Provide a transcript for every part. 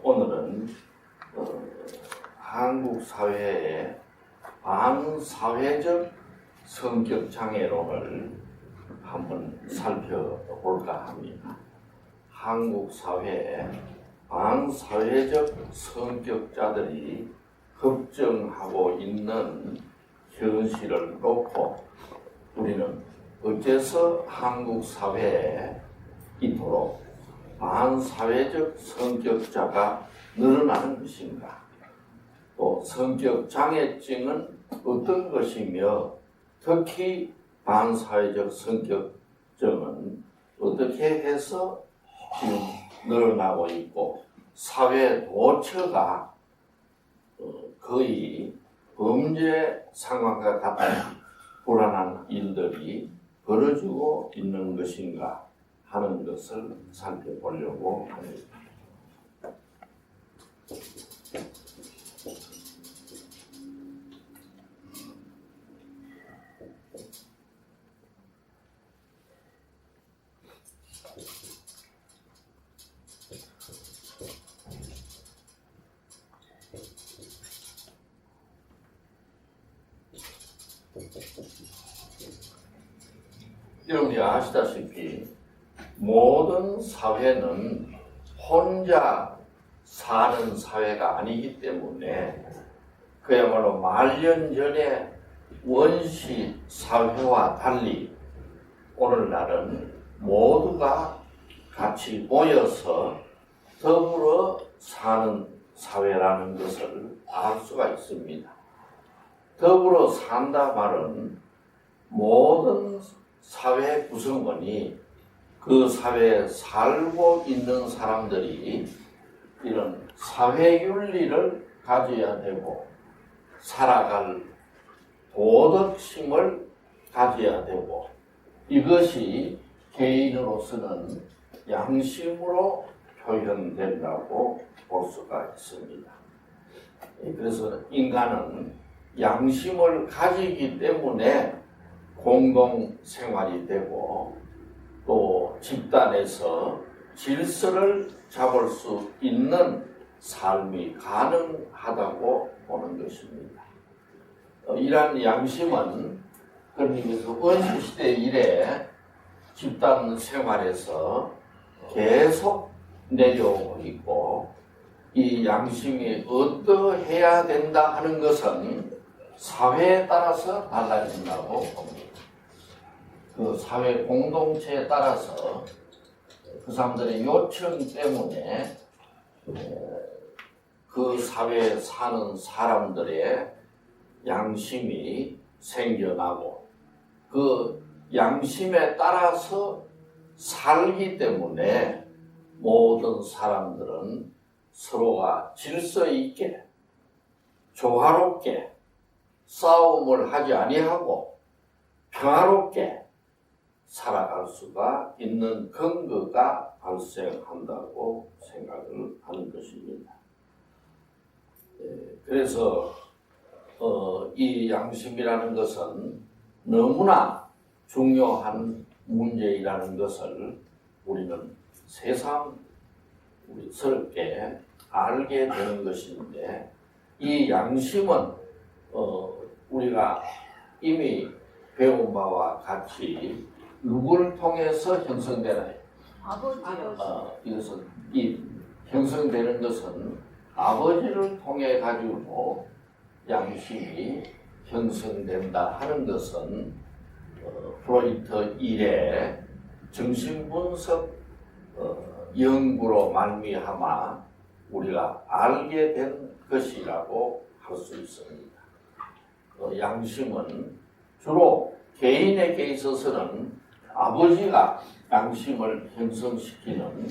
오늘은 한국 사회의 반사회적 성격 장애론을 한번 살펴볼까 합니다. 한국 사회의 반사회적 성격자들이 걱정하고 있는 현실을 놓고 우리는 어째서 한국 사회에 이토록 반사회적 성격자가 늘어나는 것인가? 또 성격 장애증은 어떤 것이며 특히 반사회적 성격증은 어떻게 해서 지금 늘어나고 있고 사회 도처가 거의 범죄 상황과 같은 불안한 일들이 벌어지고 있는 것인가 하는 것을 살펴보려고 합니다. 여러분이 아시다시피 모든 사회는 혼자 사는 사회가 아니기 때문에 그야말로 말년전의 원시 사회와 달리 오늘날은 모두가 같이 모여서 더불어 사는 사회라는 것을 알 수가 있습니다. 더불어 산다 말은 모든 사회 구성원이 그 사회에 살고 있는 사람들이 이런 사회윤리를 가져야 되고 살아갈 도덕심을 가져야 되고 이것이 개인으로서는 양심으로 표현된다고 볼 수가 있습니다. 그래서 인간은 양심을 가지기 때문에 공동생활이 되고 또 집단에서 질서를 잡을 수 있는 삶이 가능하다고 보는 것입니다. 이러한 양심은 그런 의미에서 원시시대 이래 집단 생활에서 계속 내려오고 있고 이 양심이 어떠해야 된다 하는 것은 사회에 따라서 달라진다고 봅니다. 그 사회 공동체에 따라서 그 사람들의 요청 때문에 그 사회에 사는 사람들의 양심이 생겨나고 그 양심에 따라서 살기 때문에 모든 사람들은 서로가 질서 있게 조화롭게 싸움을 하지 아니하고 평화롭게 살아갈 수가 있는 근거가 발생한다고 생각을 하는 것입니다. 그래서 이 양심이라는 것은 너무나 중요한 문제이라는 것을 우리는 새삼스럽게 알게 되는 것인데 이 양심은 우리가 이미 배운 바와 같이 누구를 통해서 형성되나요? 아버지요. 이것은 이 형성되는 것은 아버지를 통해 가지고 양심이 형성된다 하는 것은 프로이트 이래 정신분석 연구로 말미암아 우리가 알게 된 것이라고 할 수 있습니다. 양심은 주로 개인에게 있어서는 아버지가 양심을 형성시키는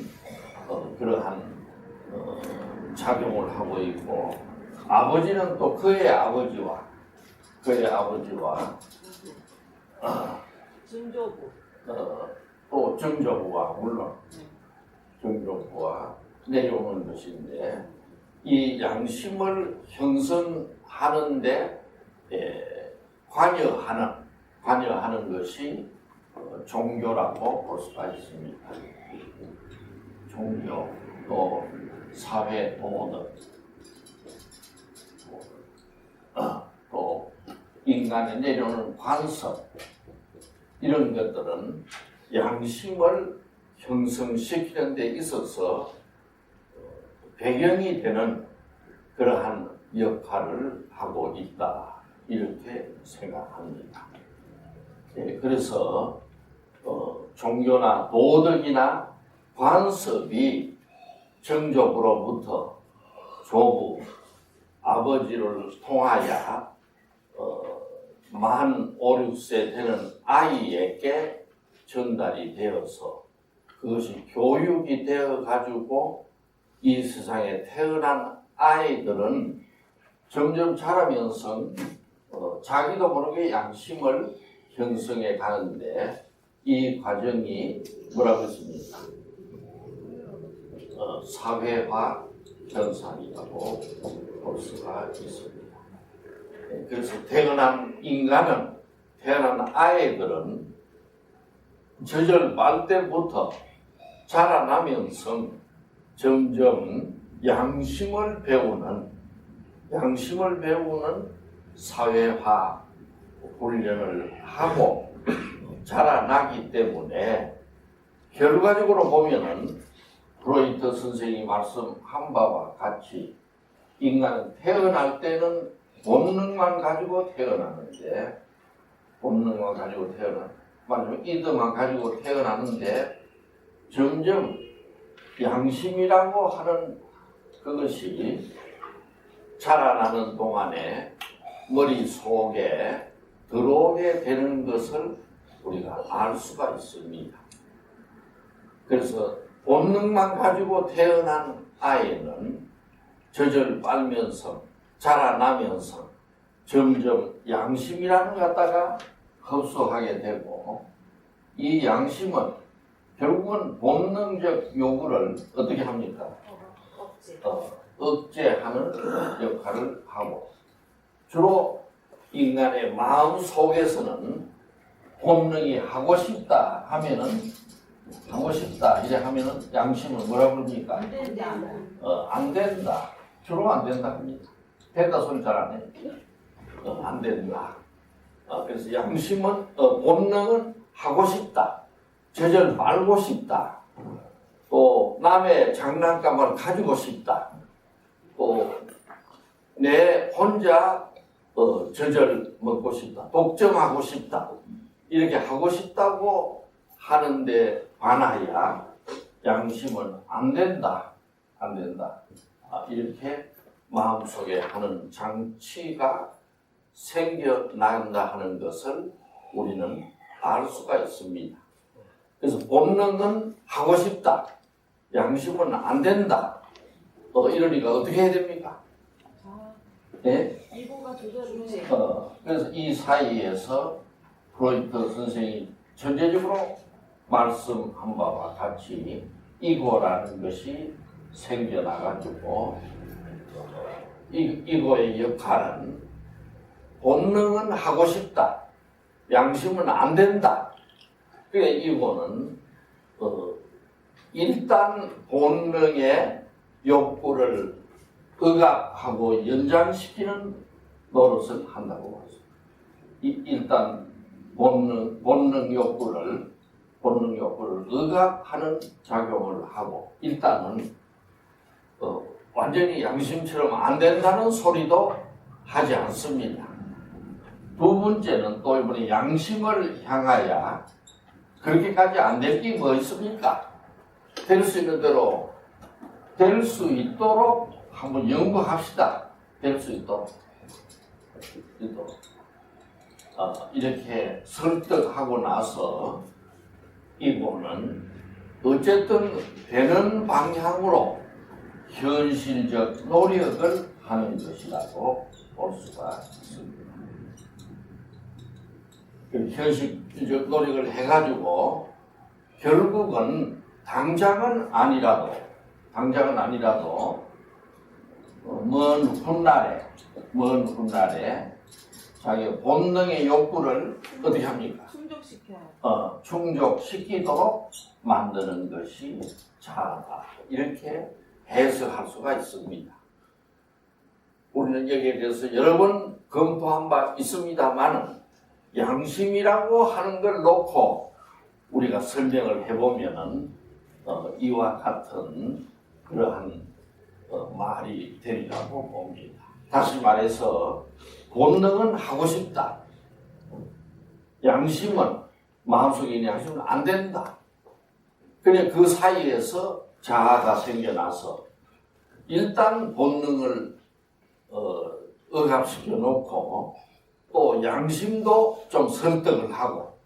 그러한 작용을 하고 있고 아버지는 또 그의 아버지와 또 증조부와 물론 증조부와 내려오는 것인데 이 양심을 형성하는데 관여하는 것이 종교라고 볼 수가 있습니다. 종교 또 사회 도덕, 또 인간에 내려오는 관습, 이런 것들은 양심을 형성시키는 데 있어서 배경이 되는 그러한 역할을 하고 있다, 이렇게 생각합니다. 그래서 종교나 도덕이나 관습이 정족으로부터 조부, 아버지를 통하여 만 5, 6세 되는 아이에게 전달이 되어서 그것이 교육이 되어 가지고 이 세상에 태어난 아이들은 점점 자라면서 자기도 모르게 양심을 형성해 가는데 이 과정이 뭐라고 했습니까? 사회화 현상이라고 볼 수가 있습니다. 그래서 태어난 인간은, 태어난 아이들은 저절 때부터 자라나면서 점점 양심을 배우는 사회화 훈련을 하고 자라나기 때문에 결과적으로 보면은 프로이트 선생이 말씀한 바와 같이 인간은 태어날 때는 본능만 가지고 태어나는데, 마지막 이드만 가지고 태어나는데 점점 양심이라고 하는 그것이 자라나는 동안에 머릿속에 들어오게 되는 것을 우리가 알 수가 있습니다. 그래서 본능만 가지고 태어난 아이는 젖을 빨면서 자라나면서 점점 양심이라는 것 갖다가 흡수하게 되고, 이 양심은 결국은 본능적 요구를 어떻게 합니까? 억제하는 역할을 하고, 주로 인간의 마음 속에서는 본능이 하고 싶다 이래 하면은 양심은 뭐라 그럽니까? 안 된다. 주로 안 된다 합니다. 된다 소리 잘 안 해요. 안 된다. 그래서 양심은, 본능은 하고 싶다. 젖을 빨고 싶다. 또 남의 장난감을 가지고 싶다. 또 내 혼자 젖을 먹고 싶다. 독점하고 싶다. 이렇게 하고 싶다고 하는데 반하여 양심은 안 된다. 이렇게 마음속에 하는 장치가 생겨난다 하는 것을 우리는 알 수가 있습니다. 그래서 본능은 하고 싶다, 양심은 안 된다. 이러니까 어떻게 해야 됩니까? 네? 이거가 조절이 그래서 이 사이에서 프로이트 선생이 전체적으로 말씀한 바와 같이 이거라는 것이 생겨나가지고, 이거의 역할은 본능은 하고 싶다, 양심은 안 된다. 그러니까 이거는 일단 본능의 욕구를 억압하고 연장시키는 노릇을 한다고 봤습니다. 일단 본능 욕구를 억압하는 작용을 하고, 일단은 완전히 양심처럼 안 된다는 소리도 하지 않습니다. 두 번째는 또 이번에 양심을 향하여 그렇게까지 안 될 게 뭐 있습니까? 될 수 있는 대로 될 수 있도록 한번 연구합시다. 될 수 있도록. 이렇게 설득하고 나서 이거는 어쨌든 되는 방향으로 현실적 노력을 하는 것이라고 볼 수가 있습니다. 현실적 노력을 해가지고 결국은 당장은 아니라도 먼 훗날에 자기 본능의 욕구를 어떻게 합니까? 충족시키도록 만드는 것이 자아다. 이렇게 해석할 수가 있습니다. 우리는 여기에 대해서 여러 번 검토한 바 있습니다만 양심이라고 하는 걸 놓고 우리가 설명을 해보면은 이와 같은 그러한 말이 되리라고 봅니다. 다시 말해서 본능은 하고 싶다. 양심은 마음속에 있는 양심은 안 된다. 그냥 그 사이에서 자아가 생겨나서 일단 본능을 억압시켜 놓고 또 양심도 좀 설득을 하고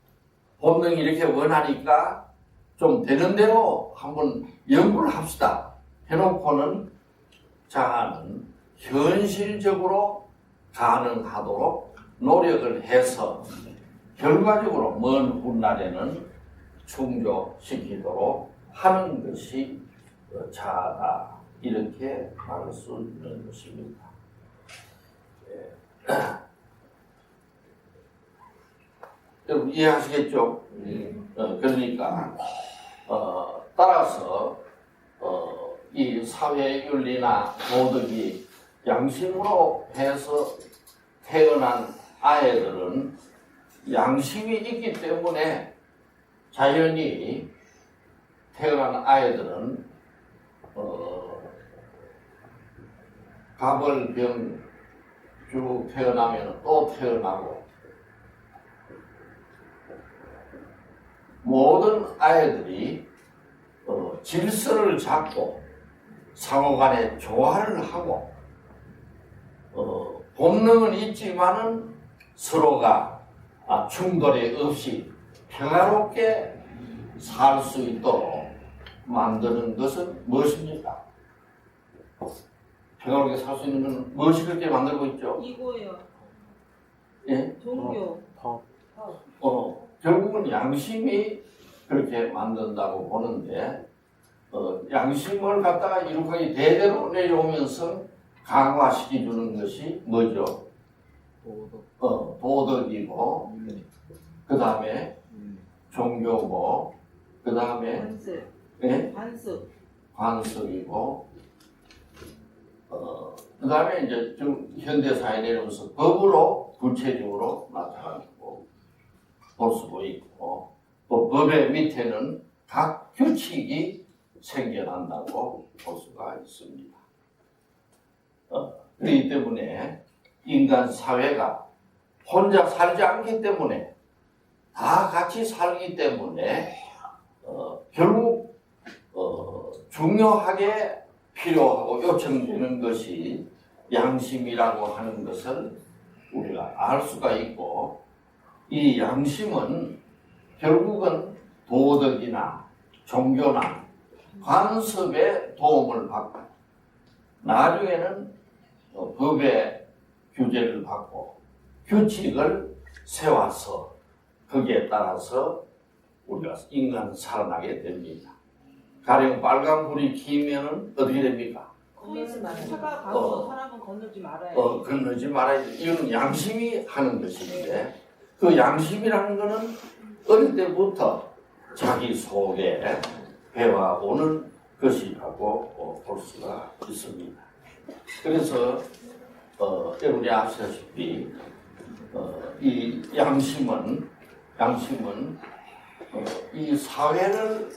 본능이 이렇게 원하니까 좀 되는 대로 한번 연구를 합시다 해놓고는 자아는 현실적으로 가능하도록 노력을 해서 결과적으로 먼 훗날에는 충족시키도록 하는 것이 자아다. 이렇게 말할 수 있는 것입니다. 여러분 이해하시겠죠? 그러니까 따라서 이 사회윤리나 도덕이 양심으로 해서 태어난 아이들은 양심이 있기 때문에 자연히 태어난 아이들은 가벌병 쭉 태어나면 또 태어나고 모든 아이들이 질서를 잡고 상호간에 조화를 하고 본능은 있지만은 서로가 충돌이 없이 평화롭게 살 수 있도록 만드는 것은 무엇입니까? 평화롭게 살 수 있는 것은 무엇이 그렇게 만들고 있죠? 이거예요. 예? 종교. 결국은 양심이 그렇게 만든다고 보는데 양심을 갖다가 이룩하게 대대로 내려오면서 강화시켜주는 것이 뭐죠? 도덕이고 그 다음에 종교고 그 다음에 관습. 예? 관습이고 그 다음에 이제 좀 현대사에 내려오면서 법으로 구체적으로 나타나고 볼 수도 있고 또 법의 밑에는 각 규칙이 생겨난다고 볼 수가 있습니다. 그렇기 때문에 인간 사회가 혼자 살지 않기 때문에 다 같이 살기 때문에 결국 중요하게 필요하고 요청되는 것이 양심이라고 하는 것을 우리가 알 수가 있고 이 양심은 결국은 도덕이나 종교나 관습의 도움을 받고 나중에는 법의 규제를 받고 규칙을 세워서 거기에 따라서 우리가 인간은 살아나게 됩니다. 가령 빨간불이 켜면 어떻게 됩니까? 차가 가서 사람은 건너지 말아요. 건너지 말아야 돼. 이건 양심이 하는 것인데 그 양심이라는 것은 어릴 때부터 자기 속에 배워오는 것이라고 볼 수가 있습니다. 그래서 여러분이 아시다시피 이 양심은 이 사회를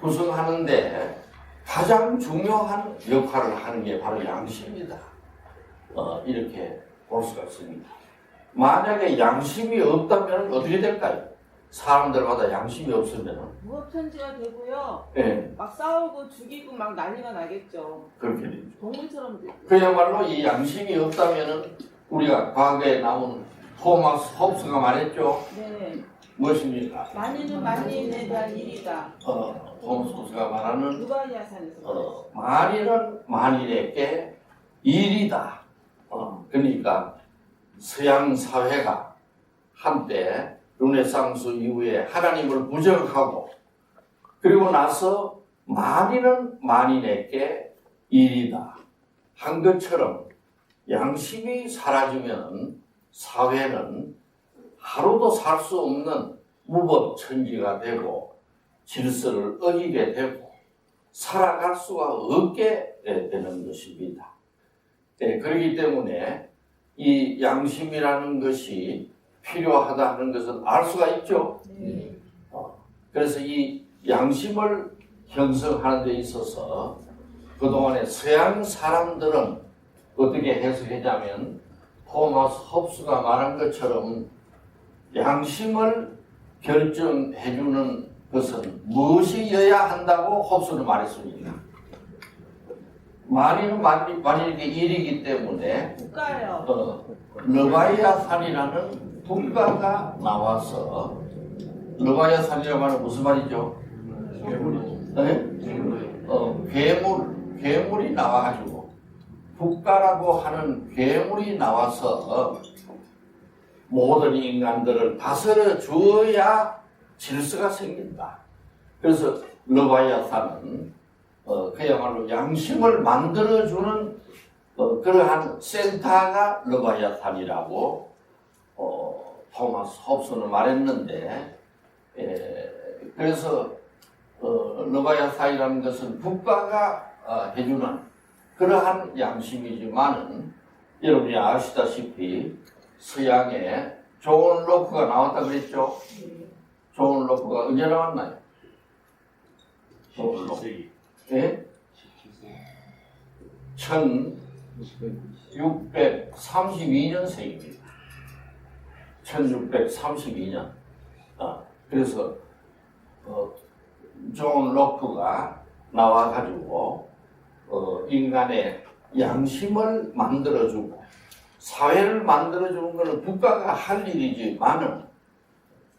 구성하는데 가장 중요한 역할을 하는 게 바로 양심이다. 이렇게 볼 수가 있습니다. 만약에 양심이 없다면 어떻게 될까요? 사람들마다 양심이 없으면 무법천지가 되고요. 네. 막 싸우고 죽이고 막 난리가 나겠죠. 그렇게 되죠. 동물처럼 되고. 그야말로 이 양심이 없다면은 우리가 과거에 나온 토마스 홉스가 말했죠. 네. 무엇입니까? 만인은 만인에 대한 일이다. 토마스 홉스가 말하는 누가리아산에서 만인은 만인에게 일이다. 그러니까 서양 사회가 한때 르네상스 이후에 하나님을 부정하고 그리고 나서 만인은 만인에게 일이다 한 것처럼 양심이 사라지면 사회는 하루도 살 수 없는 무법천지가 되고 질서를 어기게 되고 살아갈 수가 없게 되는 것입니다. 그렇기 때문에 이 양심이라는 것이 필요하다 하는 것은 알 수가 있죠. 그래서 이 양심을 형성하는 데 있어서 그동안에 서양 사람들은 어떻게 해석했냐면 토마스 홉스가 말한 것처럼 양심을 결정해주는 것은 무엇이어야 한다고 홉스는 말했습니다. 만일의 일이기 때문에 국가예요. 르바이아산이라는 국가가 나와서 르바이아산이라는 말은 무슨 말이죠? 괴물이 나와가지고 국가라고 하는 괴물이 나와서 모든 인간들을 다스려 주어야 질서가 생긴다. 그래서 르바이아산은 그야말로 양심을 만들어주는 그러한 센터가 르바이아산이라고 토마스 홉스는 말했는데, 그래서 르바이아산이라는 것은 국가가 해주는 그러한 양심이지만은 여러분이 아시다시피 서양에 존 로크가 나왔다 그랬죠? 존 로크가 언제 나왔나요? 존 로크. 예? 1632년생입니다. 1632년. 그래서 존 로크가 나와가지고 인간의 양심을 만들어주고 사회를 만들어주는 것은 국가가 할 일이지만은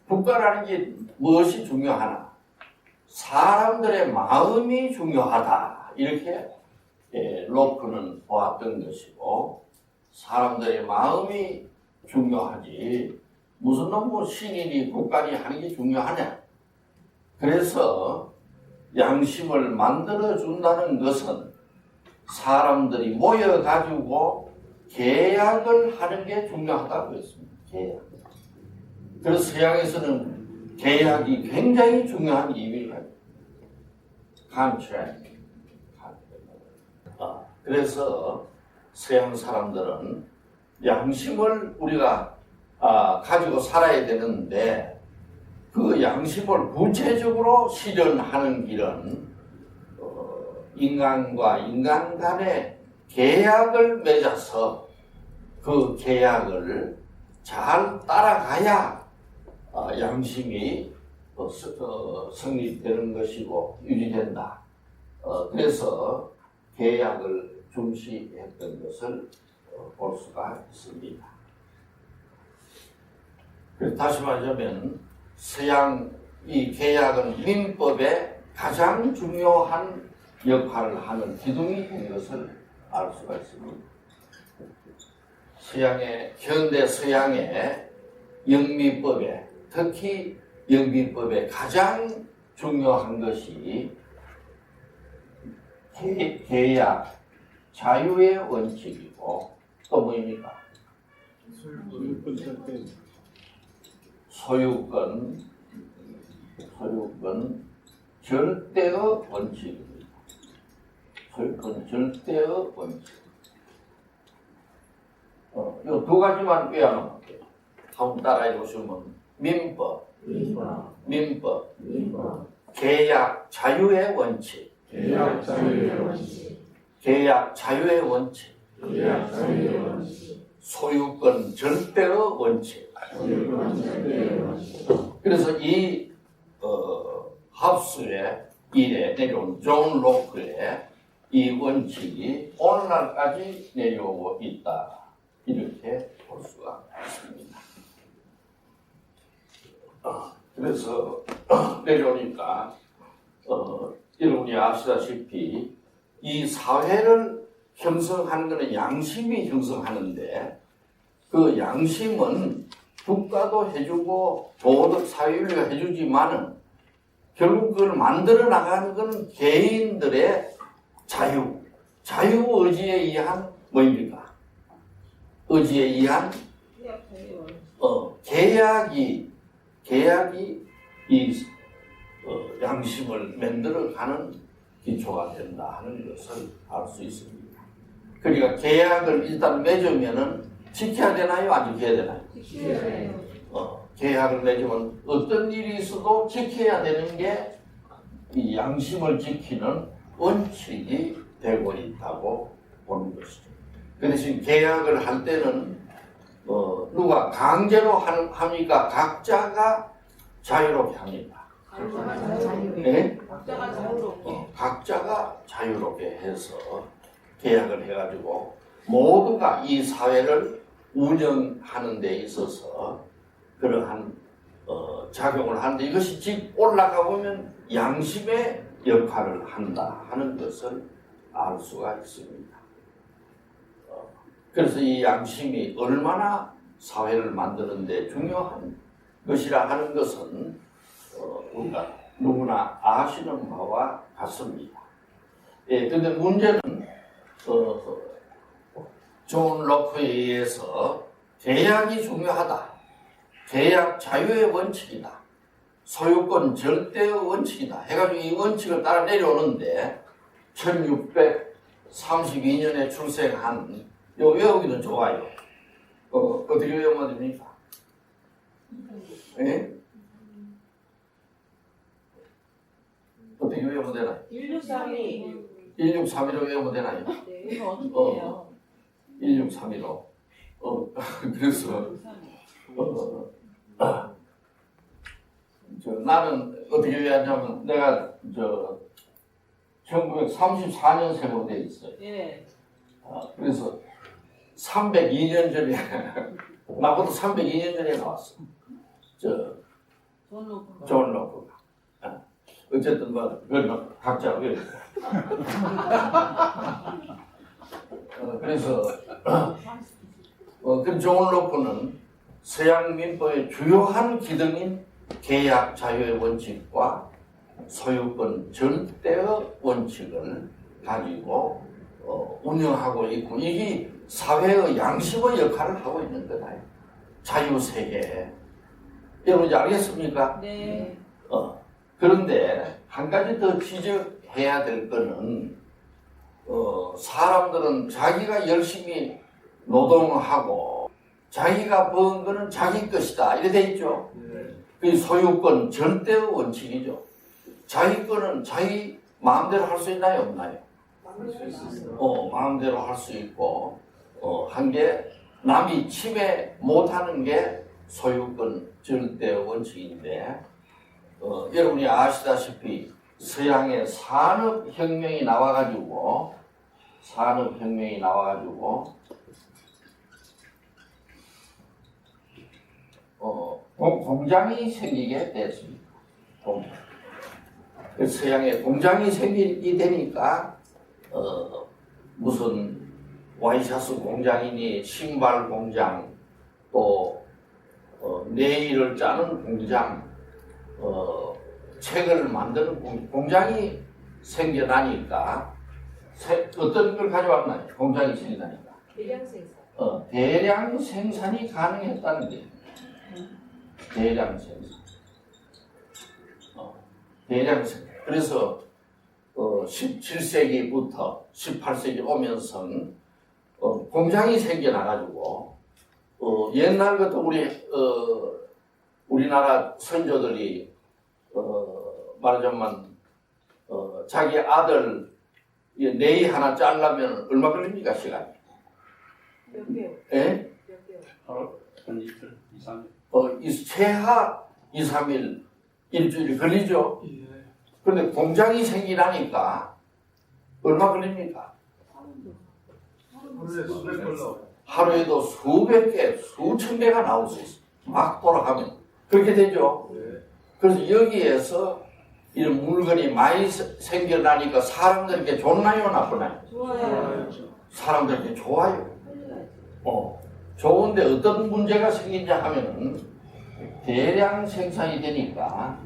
국가라는 게 무엇이 중요하나? 사람들의 마음이 중요하다. 이렇게 로크는 보았던 것이고, 사람들의 마음이 중요하지 무슨 놈 신인이 국가니 하는 게 중요하냐? 그래서 양심을 만들어준다는 것은 사람들이 모여가지고 계약을 하는 게 중요하다고 했습니다. 계약. 그래서 서양에서는 계약이 굉장히 중요한 의미를 가지고 contract. 그래서 서양 사람들은 양심을 우리가 가지고 살아야 되는데 그 양심을 구체적으로 실현하는 길은 인간과 인간 간의 계약을 맺어서 그 계약을 잘 따라가야 양심이 성립되는 것이고 유지된다. 그래서 계약을 중시했던 것을 볼 수가 있습니다. 그래서 다시 말하자면 서양 이 계약은 민법의 가장 중요한 역할을 하는 기둥이 된 것을 알 수가 있습니다. 현대 서양의 영미법에, 특히 영미법에 가장 중요한 것이 계약, 자유의 원칙이고 또 뭐입니까? 소유권, 절대의 원칙입니다. 소유권 절대의 원칙. 이 두 가지만 외워놓으면 돼요. 한번 따라해 보시면 민법, 계약, 자유의 원칙. 계약, 자유의 원칙. 소유권, 절대의 원칙. 그래서 이 합수의 일에 내려온 존 로크의 이 원칙이 오늘날까지 내려오고 있다. 이렇게 볼 수가 있습니다. 그래서 내려오니까 여러분이 아시다시피 이 사회를 형성하는 것은 양심이 형성하는데 그 양심은 국가도 해주고 도덕 사회윤리가 해주지만은 결국 그걸 만들어 나가는 것은 개인들의 자유의지에 의한 뭐입니까? 의지에 의한 계약이 이 양심을 만들어가는 기초가 된다 하는 것을 알 수 있습니다. 그러니까 계약을 일단 맺으면은 지켜야 되나요? 안 지켜야 되나요? 지켜야 돼요. 계약을 맺으면 어떤 일이 있어도 지켜야 되는 게 이 양심을 지키는 원칙이 되고 있다고 보는 것이죠. 그 대신 계약을 할 때는 누가 강제로 합니까? 각자가 자유롭게 합니다. 네? 각자가 자유롭게. 각자가 자유롭게 해서 계약을 해가지고 모두가 이 사회를 운영하는 데 있어서 그러한 작용을 하는데 이것이 집 올라가 보면 양심의 역할을 한다 하는 것을 알 수가 있습니다. 그래서 이 양심이 얼마나 사회를 만드는 데 중요한 것이라 하는 것은 우리가 누구나 아시는 바와 같습니다. 예, 근데 문제는 존 로크에 의해서 계약이 중요하다. 계약 자유의 원칙이다. 소유권 절대의 원칙이다. 해가지고 이 원칙을 따라 내려오는데 1632년에 출생한 요 외우기는 좋아요. 어떻게 외우면 됩니까? 예? 어떻게 외우면 되나요? 1632. 1632로 외우면 되나요? 네, 이거 어떻게 해요? 1632로. 그래서 나는 어떻게 외웠냐면 내가 1934년생으로 돼 있어요. 예. 그래서 302년 전에 나보다 302년 전에 나왔어. 존 로크가. 어쨌든 뭐 그건 각자 외우고. 그래서 그 존 로크는 서양 민법의 주요한 기둥인 계약 자유의 원칙과 소유권 절대의 원칙을 가지고 운영하고 있고 이게 사회의 양심의 역할을 하고 있는 거다. 자유세계. 여러분 이제 알겠습니까? 네. 그런데 한 가지 더 지적해야 될 거는 사람들은 자기가 열심히 노동하고 자기가 번 거는 자기 것이다 이래 돼 있죠. 그 소유권 절대의 원칙이죠. 자기 거는 자기 마음대로 할 수 있나요 없나요? 마음대로 할 수 있고 한 게 남이 침해 못하는 게 소유권 절대의 원칙인데 여러분이 아시다시피 서양의 산업혁명이 나와가지고 공장이 생기게 됐습니다. 서양에 공장이 생기게 되니까 무슨 와이셔츠 공장이니 신발 공장 또 네일을 짜는 공장 책을 만드는 공장이 생겨나니까 어떤 걸 가져왔나요? 공장이 생겨나니까 대량 생산. 대량 생산이 가능했다는 게 대량 생산. 대량 생산. 그래서 17세기부터 18세기 오면서는 공장이 생겨나가지고 옛날부터 우리나라 선조들이 말하자면 자기 아들 네이 하나 자르려면 얼마 걸립니까 시간이? 몇 개요? 예? 몇 개요? 한 이틀, 2, 3일. 최하 2, 3일 일주일 걸리죠. 그런데 공장이 생기라니까 얼마 걸립니까? 하루에도 수백 개, 수천 개가 나올 수 있어요. 막 돌아가면 그렇게 되죠. 그래서 여기에서 이런 물건이 많이 생겨나니까 사람들에게 좋나요, 나쁘나요? 좋아요. 사람들에게 좋아요. 좋은데 어떤 문제가 생기냐 하면은 대량 생산이 되니까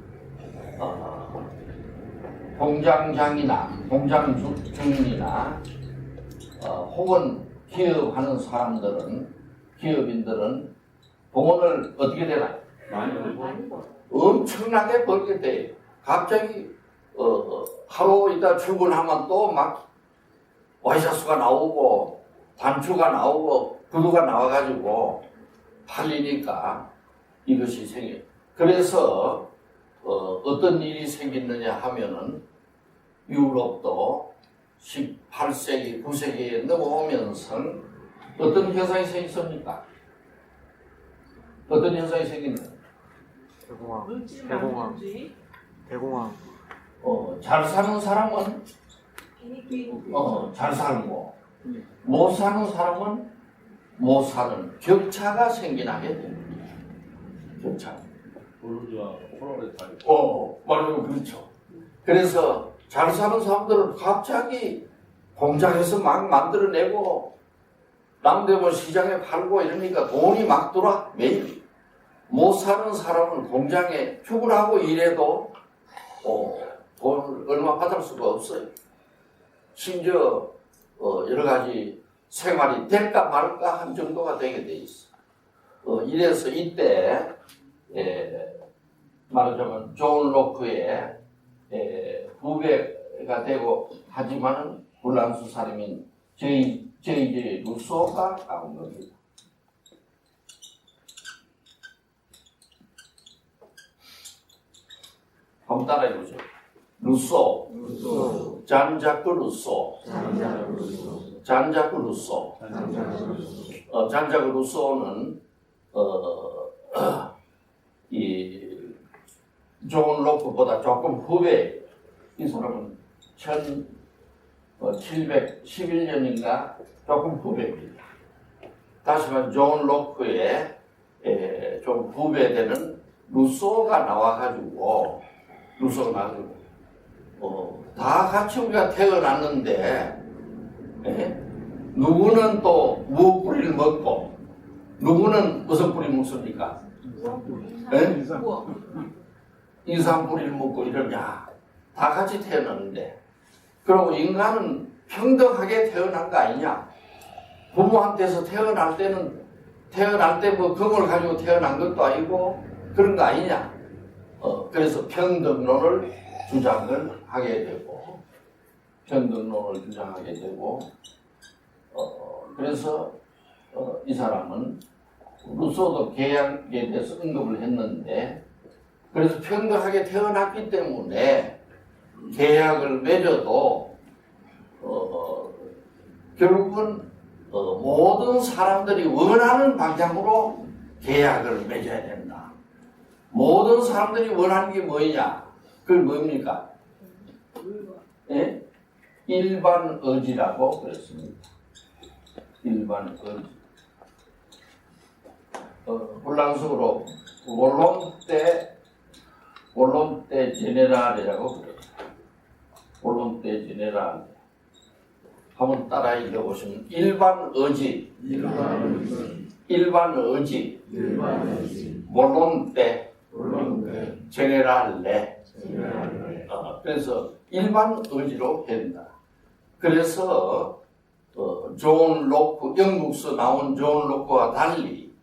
공장장이나 공장 주인이나 혹은 기업하는 기업인들은 돈을 어떻게 되나요? 많이 벌고. 엄청나게 벌게 돼요. 갑자기 하루 있다 출근하면 또 막 와이셔츠가 나오고 단추가 나오고 구두가 나와가지고 팔리니까 이것이 생겨. 그래서 어떤 일이 생겼느냐 하면은 유럽도 18세기, 9세기에 넘어오면서 어떤 현상이 생겼습니까? 어떤 현상이 생겼나요? 대공황. 물질 대공황. 만든지 대공황. 잘 사는 사람은 잘 살고 못 사는 사람은 못 사는 격차가 생겨나게 됩니다. 격차. 부르주아 프롤레타리아. 말하면 그렇죠. 그래서 잘 사는 사람들은 갑자기 공장에서 막 만들어내고 남대문 시장에 팔고 이러니까 돈이 막 들어와 매일. 못 사는 사람은 공장에 출근하고 일해도 돈을 얼마 받을 수가 없어요. 심지어 여러 가지 생활이 될까 말까 한 정도가 되게 돼 있어. 이래서 이때 말하자면 존 로크의 후배가 되고 하지만은 불란스 사람인 제이제 루소가 나온 겁니다. 한번 따라해보죠. 루소, 잔자크 루소, 잔자크 루소. 잔자크 루소는 이 존 로크보다 조금 후배. 이 사람은 1711년인가 조금 후배입니다. 다시 말해 존 로크의 좀 후배되는 루소가 나와가지고 다 같이 우리가 태어났는데 누구는 또 무뿌리를 먹고 누구는 무슨 뿌리 먹습니까? 인삼 뿌리를 먹고 이러냐. 다 같이 태어났는데 그리고 인간은 평등하게 태어난 거 아니냐. 부모한테서 태어날 때 뭐 금을 가지고 태어난 것도 아니고 그런 거 아니냐. 그래서 평등론을 주장을 하게 되고 그래서 이 사람은 루소도 계약에 대해서 언급을 했는데 그래서 평등하게 태어났기 때문에 계약을 맺어도 결국은 모든 사람들이 원하는 방향으로 계약을 맺어야 된다. 모든 사람들이 원하는 게 뭐냐? 그게 뭡니까? 예? 일반 의지라고 그랬습니다. 일반 의지. 불란스어로 볼론테 제네랄이라고 그래요. 볼론테 제네랄. 한번 따라 읽어보시면 일반 의지. 볼론테 제네랄레. 그래서 일반 의지로 된다. 그래서 존 로크, 영국서 나온 존 로크와 달리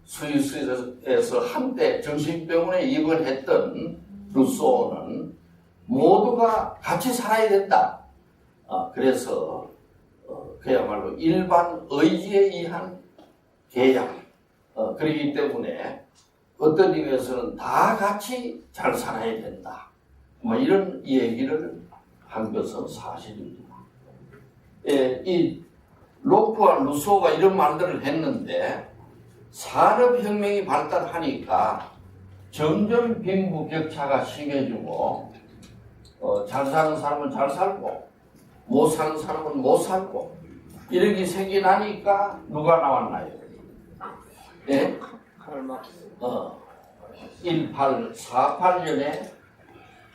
스위스에서 한때 정신병원에 입원했던 루소는 모두가 같이 살아야 된다. 그래서 그야말로 일반 의지에 의한 계약. 그렇기 때문에 어떤 의미에서는 다 같이 잘 살아야 된다. 뭐 이런 얘기를 한 것은 사실입니다. 이 로크와 루소가 이런 말들을 했는데 산업혁명이 발달하니까 점점 빈부격차가 심해지고 잘 사는 사람은 잘 살고 못 사는 사람은 못 살고 이렇게 생겨나니까 누가 나왔나요? 예? 1848년에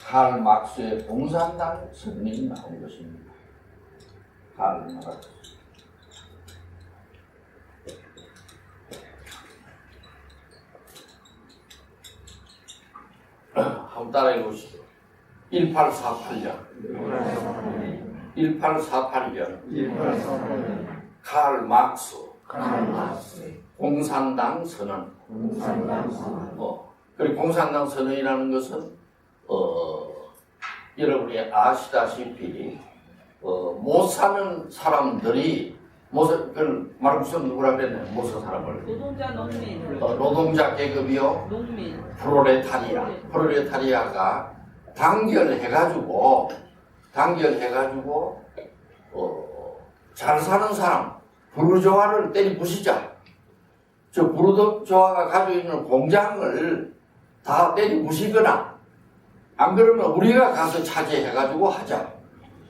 칼 막스의 공산당 선언이 나온 것입니다. 칼 막스. 한번 따라해 보시죠. 1848년 칼 막스 공산당 선언. 그리고 공산당 선언이라는 것은 여러분이 아시다시피 못 사는 사람들이 그 마르크스는 누구라 그랬나요? 못 사는 사람을 노동자, 농민, 노동자 계급이요, 농민, 프롤레타리아가 단결해가지고 잘 사는 사람 부르조아를 때리 부시자. 저 부르조아가 가지고 있는 공장을 다 때리 부시거나 안 그러면 우리가 가서 차지해가지고 하자.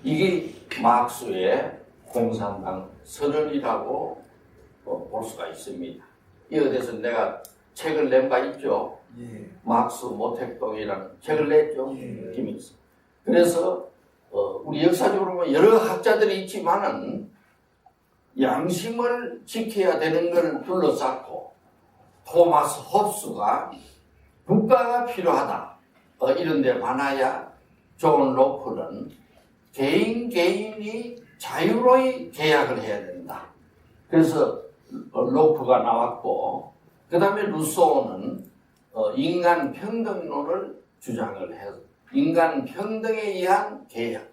이게 마르크스의 공산당 선언이라고 볼 수가 있습니다. 이에 대해서 내가 책을 낸 바 있죠. 마르크스 모택동이라는 책을 냈죠. 김일성. 그래서 우리 역사적으로 보면 여러 학자들이 있지만은 양심을 지켜야 되는 걸 둘러싸고 토마스 홉스가 국가가 필요하다 이런 데 많아야 존 로크는 개인이 자유로이 계약을 해야 된다. 그래서 로크가 나왔고 그 다음에 루소는 인간 평등론을 주장을 해서 인간 평등에 의한 계약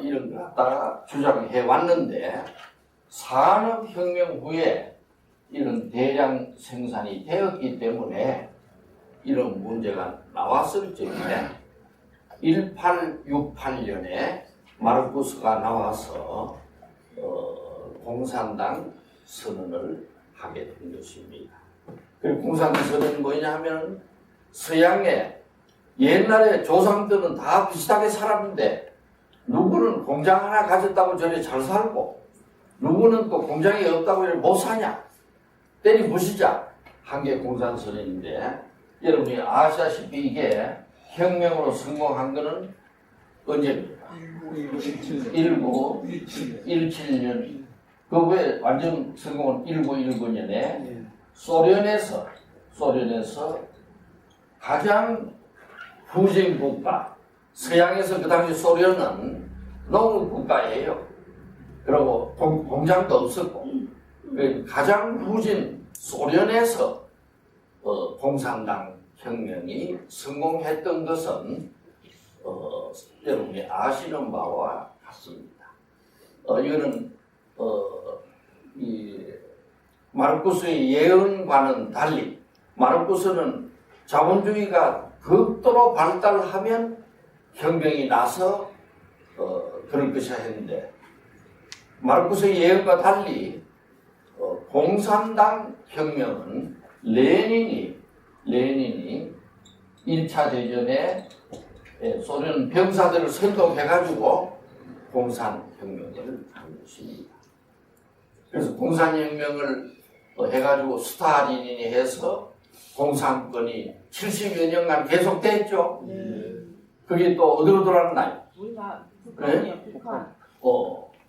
이런 걸 갖다가 주장해 왔는데 산업혁명 후에 이런 대량 생산이 되었기 때문에 이런 문제가 나왔을 적에 1868년에 마르쿠스가 나와서 공산당 선언을 하게 된 것입니다. 그리고 공산당 선언이 뭐냐 하면 서양의 옛날에 조상들은 다 비슷하게 살았는데 누구는 공장 하나 가졌다고 저리 잘 살고 누구는 또 공장이 없다고 저리 못 사냐 때리 부시자 한 게 공산선언인데 여러분이 아시다시피 이게 혁명으로 성공한 거는 언제입니까? 1917년 그 후에 완전 성공은 1919년에 소련에서 가장 후진 국가 서양에서 그 당시 소련은 농업 국가예요. 그리고 공장도 없었고 가장 후진 소련에서 공산당 혁명이 성공했던 것은 여러분이 아시는 바와 같습니다. 이거는 이 마르쿠스의 예언과는 달리 마르쿠스는 자본주의가 극도로 발달하면 혁명이 나서 그럴 것이라 했는데 마르쿠스의 예언과 달리 공산당 혁명은 레닌이 1차 대전에 소련 병사들을 선동해가지고 공산혁명을 한 것입니다. 그래서 공산혁명을 해가지고 스타린이 해서 공산권이 70여 년간 계속됐죠. 그게 또 어디로 돌아갔나요? 우리가 북한이요, 북한.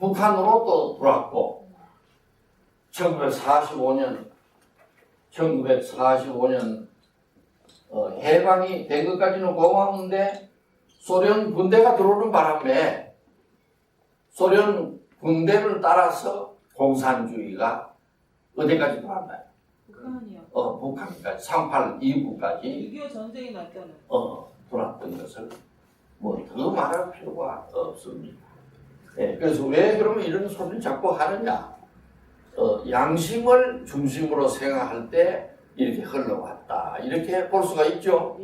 북한으로 또 돌아왔고 1945년 해방이 된 것까지는 고마운데 소련 군대가 들어오는 바람에 소련 군대를 따라서 공산주의가 어디까지 돌아왔나요? 북한이요. 북한까지 38 이후까지 6.25 전쟁이 났잖아요. 돌았던 것을 뭐 더 말할 필요가 없습니다. 그래서 왜 그러면 이런 소리를 자꾸 하느냐? 양심을 중심으로 생각할 때 이렇게 흘러왔다. 이렇게 볼 수가 있죠.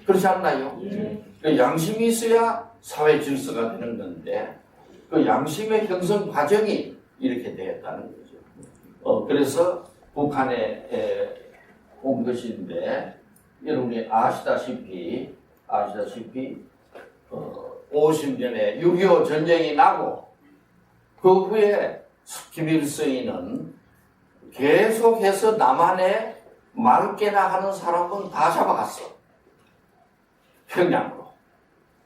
그렇지 않나요? 그 양심이 있어야 사회 질서가 되는 건데 그 양심의 형성 과정이 이렇게 되었다는 거죠. 그래서 북한에 온 것인데 여러분이 아시다시피 50년에 6.25 전쟁이 나고 그 후에 김일성이는 계속해서 남한에 말게나 하는 사람은 다 잡아갔어. 평양으로.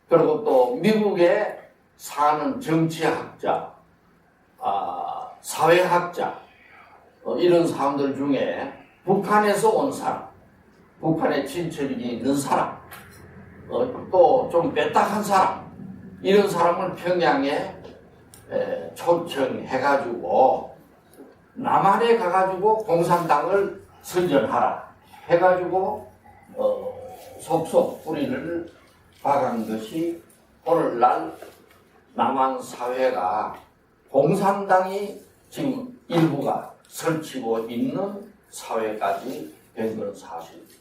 그리고 또 미국에 사는 정치학자, 사회학자 이런 사람들 중에 북한에서 온 사람, 북한에 친척이 있는 사람, 또 좀 빼딱한 사람 이런 사람을 평양에 초청해가지고 남한에 가가지고 공산당을 선전하라 해가지고 속속 뿌리를 박은 것이 오늘날 남한 사회가 공산당이 지금 일부가 설치고 있는 사회까지 된 것은 사실입니다.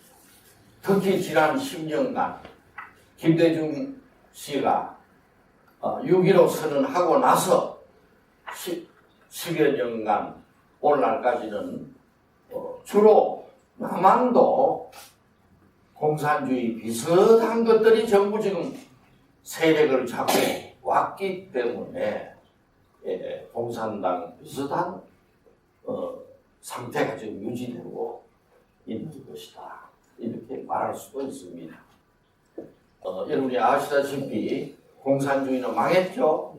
특히 지난 10년간 김대중 씨가 6.15 선언하고 나서 10여 년간 오늘날까지는 주로 남한도 공산주의 비슷한 것들이 전부 지금 세력을 잡고 왔기 때문에 공산당 비슷한 상태가 지금 유지되고 있는 것이다. 이렇게 말할 수도 있습니다. 여러분이 아시다시피 공산주의는 망했죠.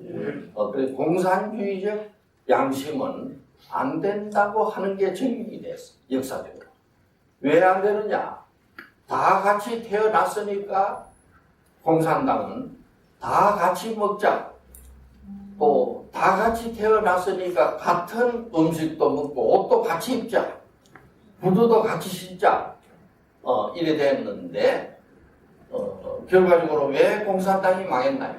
그래서 공산주의적 양심은 안 된다고 하는 게 정립이 됐어. 역사적으로. 왜 안 되느냐? 다 같이 태어났으니까 공산당은 다 같이 먹자. 또 다 같이 태어났으니까 같은 음식도 먹고 옷도 같이 입자. 구두도 같이 신자. 이래 됐는데 결과적으로 왜 공산당이 망했나요?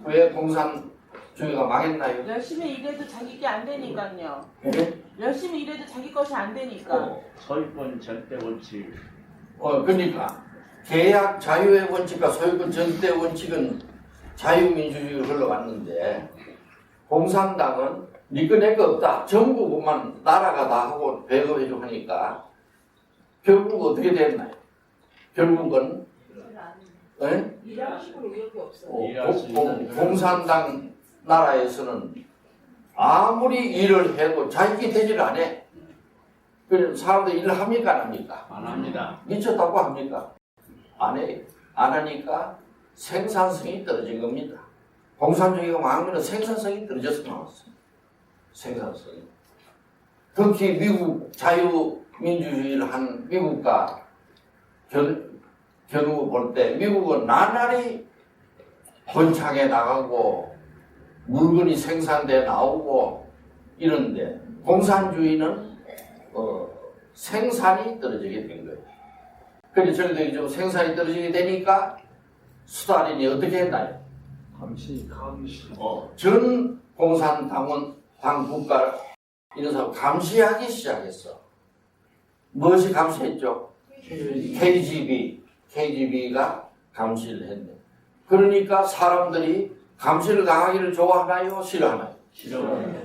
왜 공산주의가 망했나요? 열심히 일해도 자기 게 안 되니까요. 네? 열심히 일해도 자기 것이 안 되니까. 소유권 절대 원칙. 그러니까 계약 자유의 원칙과 소유권 전대 원칙은 자유민주주의로 흘러갔는데 공산당은 니꺼 내꺼 없다. 전부 그만 나라가 다 하고 배급해주고 하니까 결국 어떻게 됐나요? 결국은 일하고 싶은 의욕이 없어. 공산당 나라에서는 아무리 일을 해도 자기 되지를 안 해. 그래서 사람들이 일을 합니까 안 합니까? 안 합니다. 미쳤다고 합니까? 안 해요. 안 하니까 생산성이 떨어진 겁니다. 공산주의가 망하면 생산성이 떨어져서 나왔어요. 생산성이. 특히 미국 자유민주주의를 한 미국과 겨누어 볼 때 미국은 나날이 번창해 나가고 물건이 생산돼 나오고 이런데 공산주의는 생산이 떨어지게 된 거예요. 그래서 저희들이 좀 생산이 떨어지게 되니까 스탈린이 어떻게 했나요? 감시. 전 공산당원 당 국가 이런 사람 감시하기 시작했어. 무엇이 감시했죠? KGB가 감시를 했네. 그러니까 사람들이 감시를 당하기를 좋아하나요? 싫어하나요? 싫어합니다.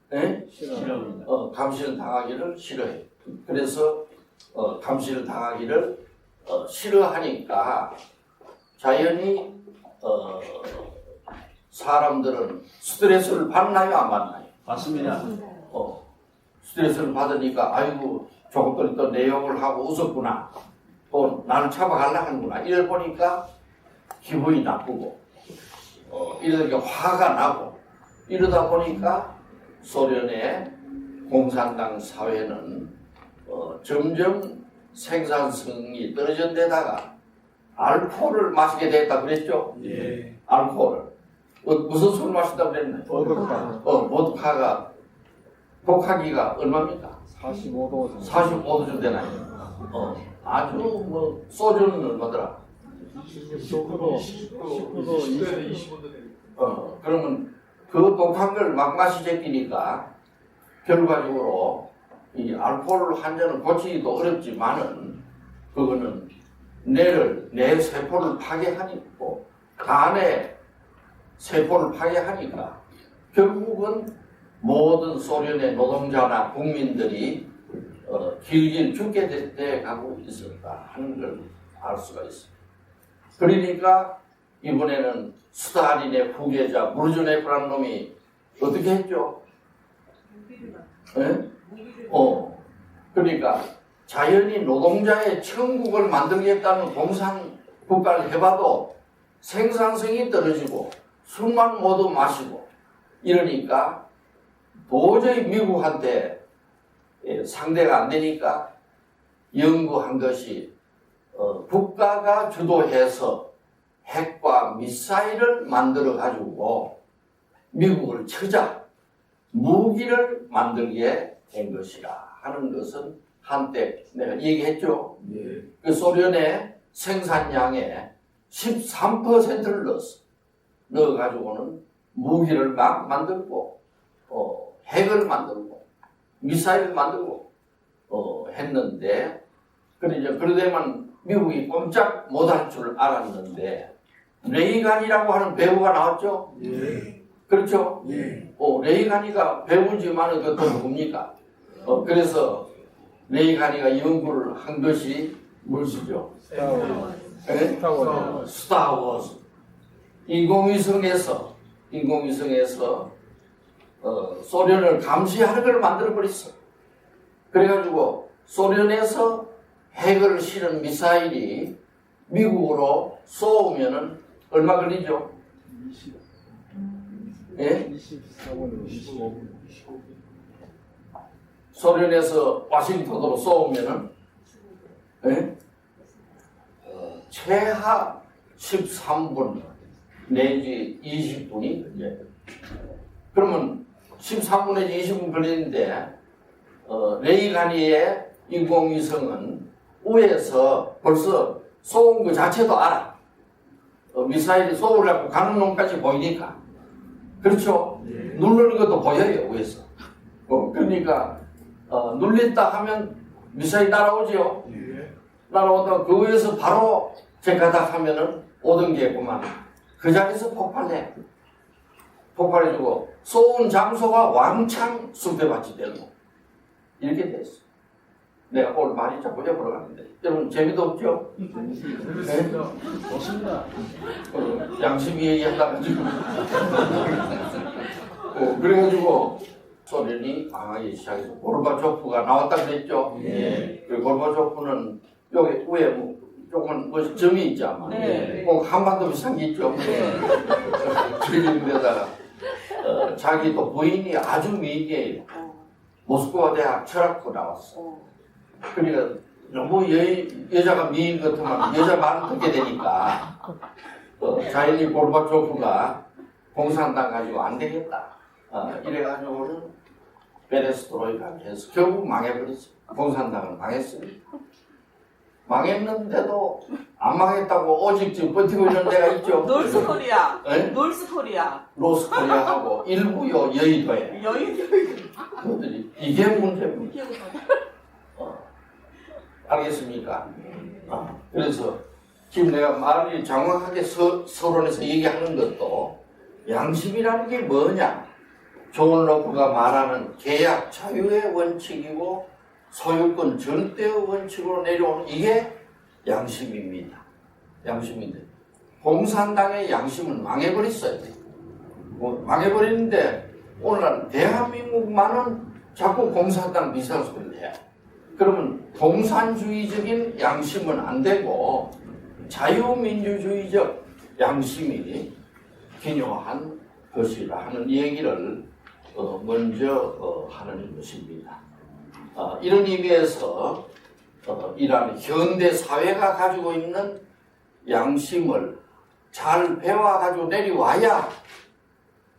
네? 싫어합니다. 감시를 당하기를 싫어해요. 그래서 감시를 당하기를 싫어하니까 자연히 사람들은 스트레스를 받나요? 안 받나요? 맞습니다. 스트레스를 받으니까 아이고 저것들이 또 내 욕을 하고 웃었구나. 또 나를 잡아가려고 하는구나. 이걸 보니까 기분이 나쁘고 이러니까 화가 나고 이러다 보니까 소련의 공산당 사회는 점점 생산성이 떨어진 데다가 알코올을 마시게 됐다 그랬죠? 예. 알코올을. 무슨 술을 마신다고 그랬나요? 보드카가 독하기가 얼마입니까? 45도. 45도쯤 되나요? 아주 뭐 소주는 얼마더라? 19도. 20도. 그러면 그 독한 걸 막 마시제끼니까 결과적으로 이 알코올 한 잔을 고치기도 어렵지만은 그거는 내 세포를 파괴하니까 간의 세포를 파괴하니까 결국은 모든 소련의 노동자나 국민들이 길길 죽게 돼 가고 있었다 하는 걸 알 수가 있습니다. 그러니까 이번에는 스탈린의 후계자 브르즈네프라는 놈이 어떻게 했죠? 그러니까 자연히 노동자의 천국을 만들겠다는 공산 국가를 해봐도 생산성이 떨어지고 술만 모두 마시고 이러니까 도저히 미국한테 상대가 안 되니까 연구한 것이 국가가 주도해서 핵과 미사일을 만들어 가지고 미국을 쳐자 무기를 만들게 된 것이라 하는 것은 한때 내가 얘기했죠. 예. 그 소련의 생산량의 13%를 넣었어. 넣어가지고는 무기를 막 만들고, 핵을 만들고, 미사일을 만들고, 했는데, 그러더만 미국이 꼼짝 못할 줄 알았는데, 레이간이라고 하는 배우가 나왔죠? 예. 그렇죠? 예. 레이간이가 배우지만 그것도 누굽니까? 그래서 레이간이가 연구를 한 것이 무엇이죠? 스타워즈. 인공위성에서 소련을 감시하는 걸 만들어버렸어. 그래가지고 소련에서 핵을 실은 미사일이 미국으로 쏘오면은 얼마 걸리죠? 24분 25분. 소련에서 워싱턴으로 쏘오면은 최하 13분 내지 20분이 걸려요. 그러면 13분 내지 20분 걸리는데 레이간이의 인공위성은 위에서 벌써 쏘은 그 자체도 알아. 미사일이 쏘으려고 가는 놈까지 보이니까. 그렇죠? 누르는 것도 보여요, 위에서. 그러니까 눌린다 하면 미사일 날아오죠. 날아오다가 그 위에서 바로 제가닥 하면은 오던 게 있구만. 그 자리에서 폭발해. 폭발해주고 쏘은 장소가 왕창 숭배받지 되고 이렇게 됐어. 내가 오늘 많이 자꾸 옆으로 가는데 여러분 재미도 없죠? 재밌습니다. 좋습니다. 양심이 얘기한다 가지고 그래가지고 소련이 망하기 시작해서 고르바초프가 나왔다 그랬죠? 예. 그 고르바초프는 여기 위에 조금 점이 있잖아. 네. 꼭 한반도 비슷한 게 있죠. 그런데다가 자기도 부인이 아주 미인이에요. 모스크바 대학 철학과 나왔어. 그러니까 너무 여자가 미인 같으면 여자 말을 듣게 되니까 자연히 고르바초프가 공산당 가지고 안 되겠다. 이래가지고는 베레스트로이카를 해서 결국 망해버렸어. 공산당은 망했습니다. 망했는데도 안 망했다고 오직 지금 버티고 있는 데가 있죠. 놀스코리아. 네? 놀스코리아. 로스코리아하고 일부요 여의도에 그들이 이게 문제입니다. 알겠습니까? 그래서 지금 내가 말이 정확하게 서론에서 얘기하는 것도 양심이라는 게 뭐냐? 존 로크가 말하는 계약 자유의 원칙이고 소유권 절대의 원칙으로 내려오는 이게 양심입니다. 양심인데 공산당의 양심은 망해버렸어요. 망해버리는데 오늘날 대한민국만은 자꾸 공산당 비슷한 소리를 해요. 그러면 공산주의적인 양심은 안 되고 자유민주주의적 양심이 기묘한 것이라 하는 얘기를 먼저 하는 것입니다. 이런 의미에서 이러한 현대 사회가 가지고 있는 양심을 잘 배워가지고 내려와야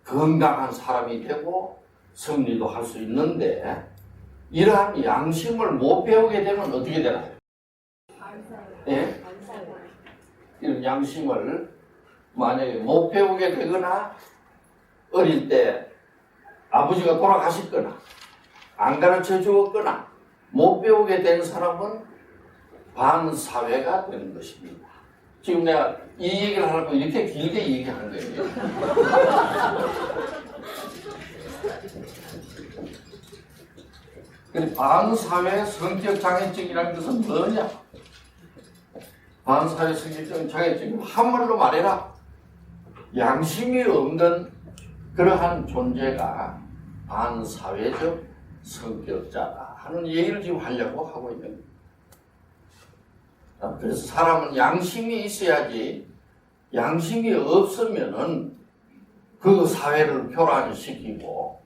건강한 사람이 되고 승리도 할 수 있는데 이러한 양심을 못 배우게 되면 어떻게 되나요? 예? 이런 양심을 만약에 못 배우게 되거나 어릴 때 아버지가 돌아가셨거나 안 가르쳐 주었거나 못 배우게 된 사람은 반사회가 되는 것입니다. 지금 내가 이 얘기를 하려고 이렇게 길게 얘기하는 거예요. 반사회 성격 장애증이라는 것은 뭐냐? 반사회 성격 장애증은 한말로 말해라. 양심이 없는 그러한 존재가 반사회적 성격자다 하는 얘기를 지금 하려고 하고 있는 거예요. 그래서 사람은 양심이 있어야지 양심이 없으면은 그 사회를 교란시키고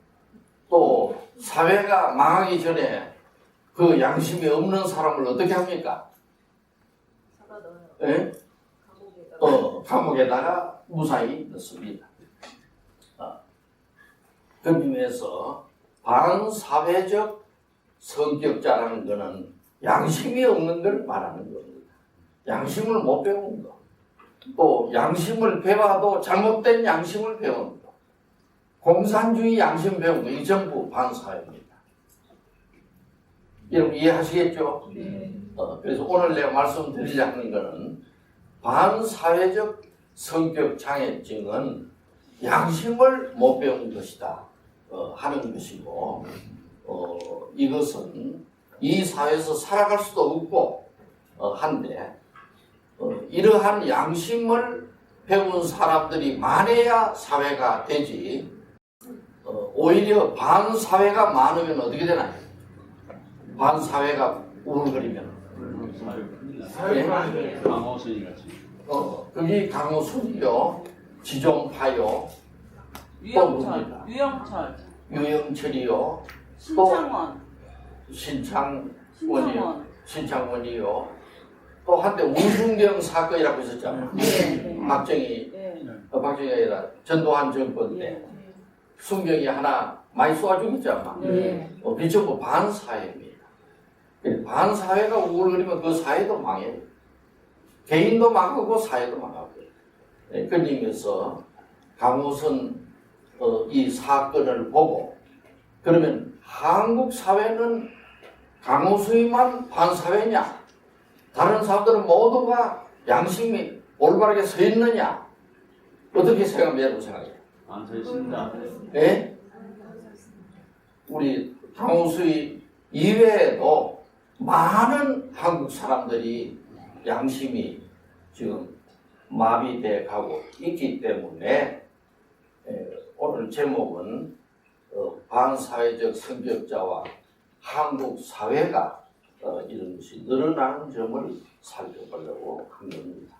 또 사회가 망하기 전에 그 양심이 없는 사람을 어떻게 합니까? 예? 감옥에다가 무사히 넣습니다. 그 중에서 반사회적 성격자라는 것은 양심이 없는 걸 말하는 겁니다. 양심을 못 배우는 거. 또 양심을 배워도 잘못된 양심을 배우는 거. 공산주의 양심 배우는 거. 이 전부 반사회입니다. 여러분 이해하시겠죠? 그래서 오늘 내가 말씀드리려 하는 것은 반사회적 성격 장애증은 양심을 못 배운 것이다 하는 것이고 이것은 이 사회에서 살아갈 수도 없고 한데 이러한 양심을 배운 사람들이 많아야 사회가 되지 오히려 반사회가 많으면 어떻게 되나요? 반사회가 우울거리면 강호순이 같이. 그게 강호순이요, 지종파요, 유영철, 유영철, 유영철이요, 신창원, 신창원이요, 또 한때 우중경 사건이라고 있었잖아요. 박정희, 박정희가 아니라 전두환 정권 때 순경이 하나 많이 쏘아 죽였잖아. 이 전부 반사회입니다. 반사회가 우울거리면 그 사회도 망해요. 개인도 망하고 사회도 망하고. 그런 의미에서 강호선 이 사건을 보고 그러면 한국 사회는 강호수이만 반사회냐? 다른 사람들은 모두가 양심이 올바르게 서 있느냐? 어떻게 생각하면 여러분 생각해요? 안 서있습니다. 예? 우리 강호수이 이외에도 많은 한국 사람들이 양심이 지금 마비돼 가고 있기 때문에 오늘 제목은 반사회적 성격자와 한국 사회가 이런 것이 늘어나는 점을 살펴보려고 한 겁니다.